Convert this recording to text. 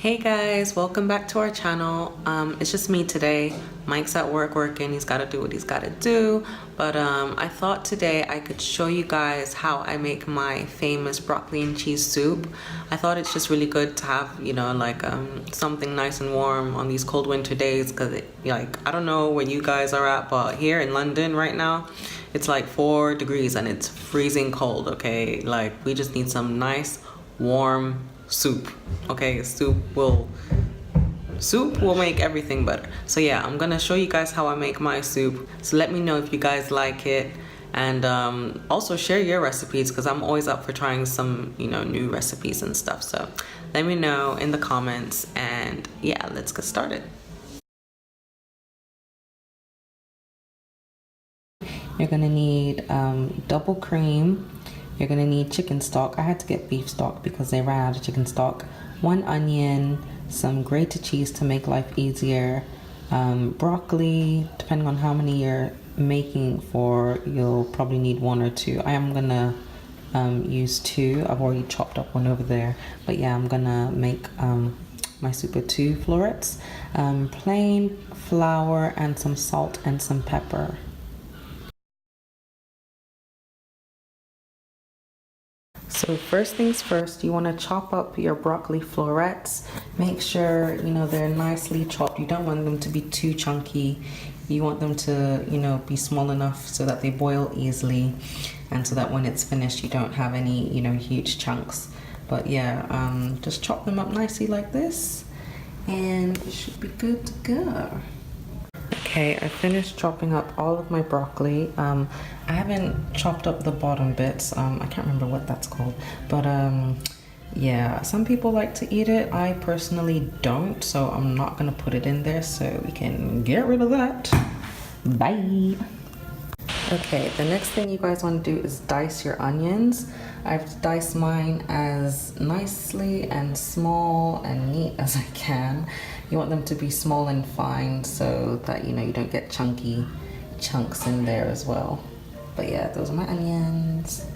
Hey guys, welcome back to our channel. It's just me today. Mike's at work working, he's got to do what he's got to do. But I thought today I could show you guys how I make my famous broccoli and cheese soup. I thought it's just really good to have, you know, like something nice and warm on these cold winter days, because I don't know where you guys are at, but here in London right now, it's like 4 degrees and it's freezing cold, okay? Like, we just need some nice warm soup. Okay, soup will make everything better. So yeah, I'm gonna show you guys how I make my soup. So let me know if you guys like it, and also share your recipes, because I'm always up for trying some, you know, new recipes and stuff. So let me know in the comments, and yeah, let's get started. You're gonna need double cream. You're gonna need chicken stock. I had to get beef stock because they ran out of chicken stock. 1 onion, some grated cheese to make life easier, broccoli, depending on how many you're making for, you'll probably need 1 or 2. I am gonna use 2. I've already chopped up 1 over there, but yeah, I'm gonna make my soup with 2 florets, plain flour and some salt and some pepper. So first things first, you want to chop up your broccoli florets. Make sure, you know, they're nicely chopped. You don't want them to be too chunky. You want them to, you know, be small enough so that they boil easily, and so that when it's finished you don't have any, you know, huge chunks. But yeah, just chop them up nicely like this and it should be good to go. Okay, I finished chopping up all of my broccoli. I haven't chopped up the bottom bits. I can't remember what that's called, but yeah, some people like to eat it. I personally don't, so I'm not gonna put it in there, so we can get rid of that. Bye. Okay, the next thing you guys want to do is dice your onions. I've diced mine as nicely and small and neat as I can. You want them to be small and fine so that, you know, you don't get chunky chunks in there as well. But yeah, those are my onions.